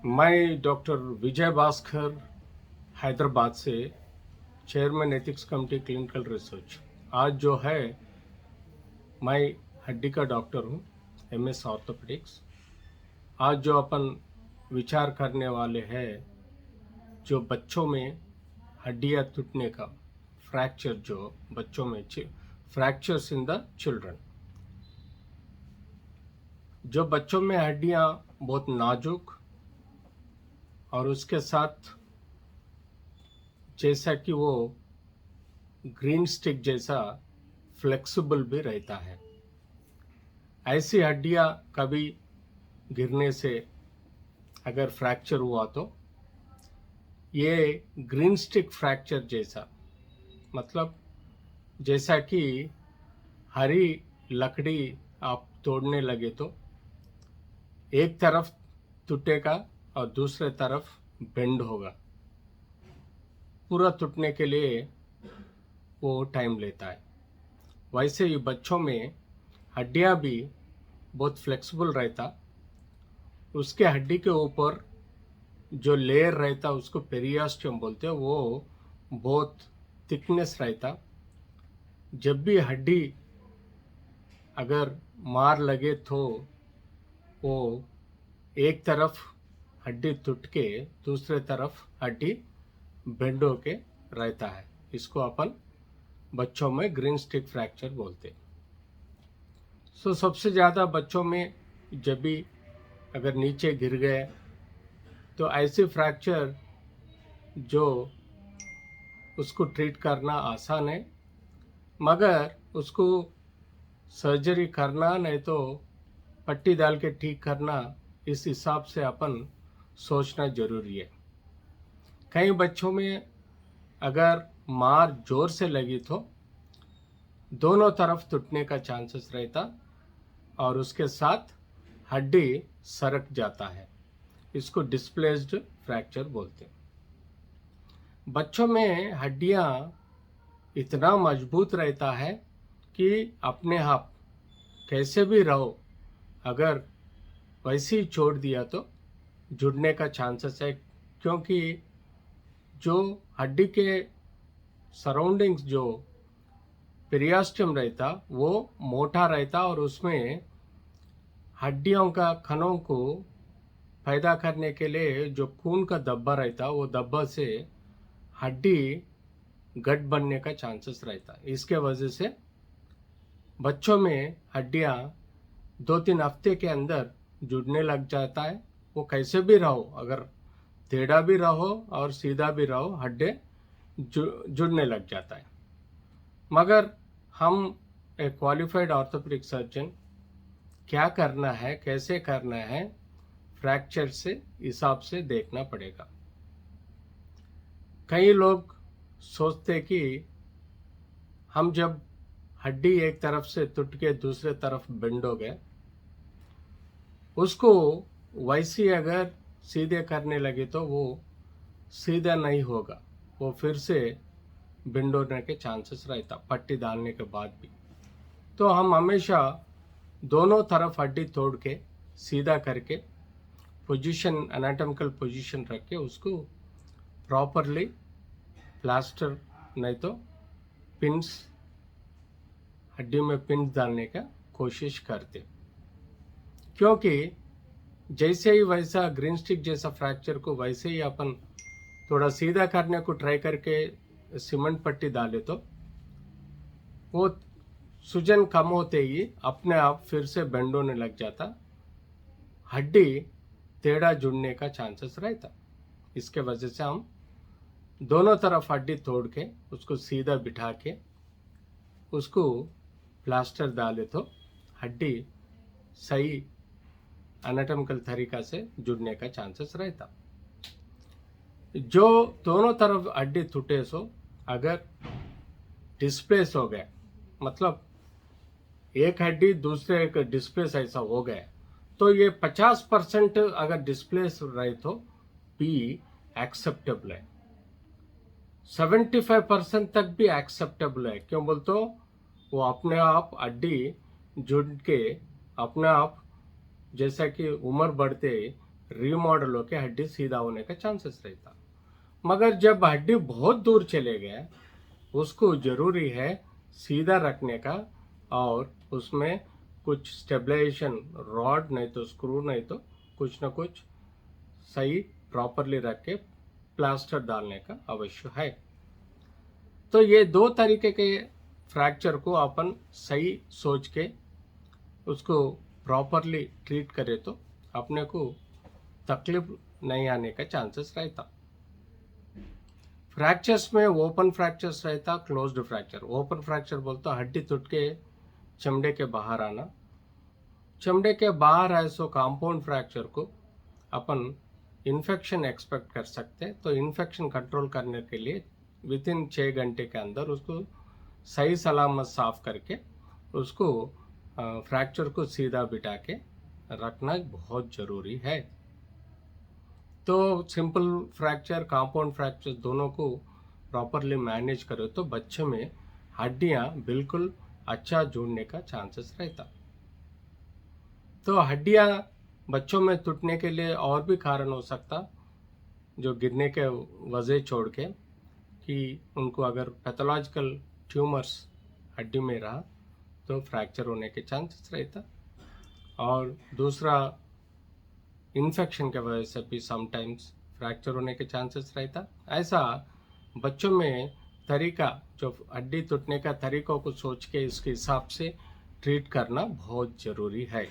मैं डॉक्टर विजय भास्कर हैदराबाद से chairman ethics committee clinical research. आज जो है मैं हड्डी का डॉक्टर हूँ, एमएस ऑर्थोपेडिक्स। आज जो अपन विचार करने वाले हैं जो बच्चों में हड्डियाँ टूटने का फ्रैक्चर, जो बच्चों में फ्रैक्चर्स इन द चिल्ड्रन। जो बच्चों में हड्डियाँ बहुत नाजुक और उसके साथ जैसा कि वो ग्रीन स्टिक जैसा फ्लेक्सिबल भी रहता है। ऐसी हड्डियाँ कभी गिरने से अगर फ्रैक्चर हुआ तो ये ग्रीन स्टिक फ्रैक्चर जैसा, मतलब जैसा कि हरी लकड़ी आप तोड़ने लगे तो एक तरफ टूटेगा और दूसरे तरफ बेंड होगा। पूरा टूटने के लिए वो टाइम लेता है। वैसे ही बच्चों में हड्डियाँ भी बहुत फ्लेक्सिबल रहता। उसके हड्डी के ऊपर जो लेयर रहता उसको पेरियास्टियम बोलते हैं, वो बहुत थिकनेस रहता। जब भी हड्डी अगर मार लगे तो वो एक तरफ हड्डी टूट के दूसरे तरफ हड्डी बेंड होके रहता है। इसको अपन बच्चों में ग्रीन स्टिक फ्रैक्चर बोलते हैं। सबसे ज़्यादा बच्चों में जब भी अगर नीचे गिर गए तो ऐसे फ्रैक्चर जो उसको ट्रीट करना आसान है, मगर उसको सर्जरी करना नहीं तो पट्टी डाल के ठीक करना, इस हिसाब से अपन सोचना जरूरी है। कई बच्चों में अगर मार जोर से लगी तो दोनों तरफ टूटने का चांसेस रहता और उसके साथ हड्डी सरक जाता है। इसको डिस्प्लेस्ड फ्रैक्चर बोलते हैं। बच्चों में हड्डियां इतना मजबूत रहता है कि अपने आप कैसे भी रहो, अगर वैसे ही छोड़ दिया तो जुड़ने का चांसेस है। क्योंकि जो हड्डी के सराउंडिंग्स जो पेरियास्टियम रहता वो मोटा रहता और उसमें हड्डियों का कणों को पैदा करने के लिए जो खून का धब्बा रहता वो धब्बा से हड्डी गठ बनने का चांसेस रहता। इसके वजह से बच्चों में हड्डियां 2-3 हफ्ते के अंदर जुड़ने लग जाता है। वो कैसे भी रहो, अगर टेढ़ा भी रहो और सीधा भी रहो, हड्डे जुड़ने लग जाता है। मगर हम एक क्वालिफाइड ऑर्थोपेडिक सर्जन क्या करना है, कैसे करना है, फ्रैक्चर से हिसाब से देखना पड़ेगा। कई लोग सोचते कि हम जब हड्डी एक तरफ से टूट के दूसरे तरफ बेंड हो गए, उसको वैसे अगर सीधे करने लगे तो वो सीधा नहीं होगा, वो फिर से बेंड होने के चांसेस रहता पट्टी डालने के बाद भी। तो हम हमेशा दोनों तरफ हड्डी तोड़ के सीधा करके पोजीशन, एनाटॉमिकल पोजीशन रख के उसको प्रॉपरली प्लास्टर नहीं तो पिन्स, हड्डी में पिन डालने का कोशिश करते। क्योंकि जैसे ही वैसा ग्रीन स्टिक जैसा फ्रैक्चर को वैसे ही अपन थोड़ा सीधा करने को ट्राई करके सीमेंट पट्टी डाले तो वो सूजन कम होते ही अपने आप फिर से बेंड होने लग जाता, हड्डी टेढ़ा जुड़ने का चांसेस रहता। इसके वजह से हम दोनों तरफ हड्डी तोड़ के उसको सीधा बिठा के उसको प्लास्टर डाले तो हड्डी सही एनाटॉमिकल तरीका से जुड़ने का चांसेस रहता। जो दोनों तरफ हड्डी टूटे सो अगर डिस्प्लेस हो गए, मतलब एक हड्डी दूसरे एक डिस्प्लेस ऐसा हो गया, तो ये 50% अगर डिस्प्लेस रहे तो भी एक्सेप्टेबल है, 75% तक भी एक्सेप्टेबल है। क्यों बोलते हो, वो अपने आप हड्डी जुड़ के अपने आप, जैसा कि उम्र बढ़ते रीमॉडल होकर हड्डी सीधा होने का चांसेस रहता। मगर जब हड्डी बहुत दूर चले गए, उसको ज़रूरी है सीधा रखने का, और उसमें कुछ स्टेबलाइजेशन रॉड नहीं तो स्क्रू नहीं तो कुछ ना कुछ सही प्रॉपरली रख के प्लास्टर डालने का आवश्यक है। तो ये दो तरीके के फ्रैक्चर को अपन सही सोच के उसको प्रॉपरली ट्रीट करें तो अपने को तकलीफ नहीं आने का चांसेस रहता। फ्रैक्चर्स में ओपन फ्रैक्चर्स रहता, क्लोज्ड फ्रैक्चर। ओपन फ्रैक्चर बोलते हड्डी टूट के चमड़े के बाहर आना। चमड़े के बाहर आए सो कंपाउंड फ्रैक्चर को अपन इन्फेक्शन एक्सपेक्ट कर सकते। तो इन्फेक्शन कंट्रोल करने के लिए विद इन 6 घंटे के अंदर उसको सही सलामत साफ करके उसको फ्रैक्चर को सीधा बिठा के रखना बहुत ज़रूरी है। तो सिंपल फ्रैक्चर कंपाउंड फ्रैक्चर दोनों को प्रॉपरली मैनेज करो तो बच्चे में हड्डियां बिल्कुल अच्छा जुड़ने का चांसेस रहता। तो हड्डियां बच्चों में टूटने के लिए और भी कारण हो सकता, जो गिरने के वजह छोड़ के, कि उनको अगर पैथोलॉजिकल ट्यूमर्स हड्डी में रहा तो फ्रैक्चर होने के चांसेस रहता। और दूसरा इन्फेक्शन के वजह से भी समटाइम्स फ्रैक्चर होने के चांसेस रहता। ऐसा बच्चों में तरीका, जो हड्डी टूटने का तरीकों को सोच के इसके हिसाब से ट्रीट करना बहुत ज़रूरी है।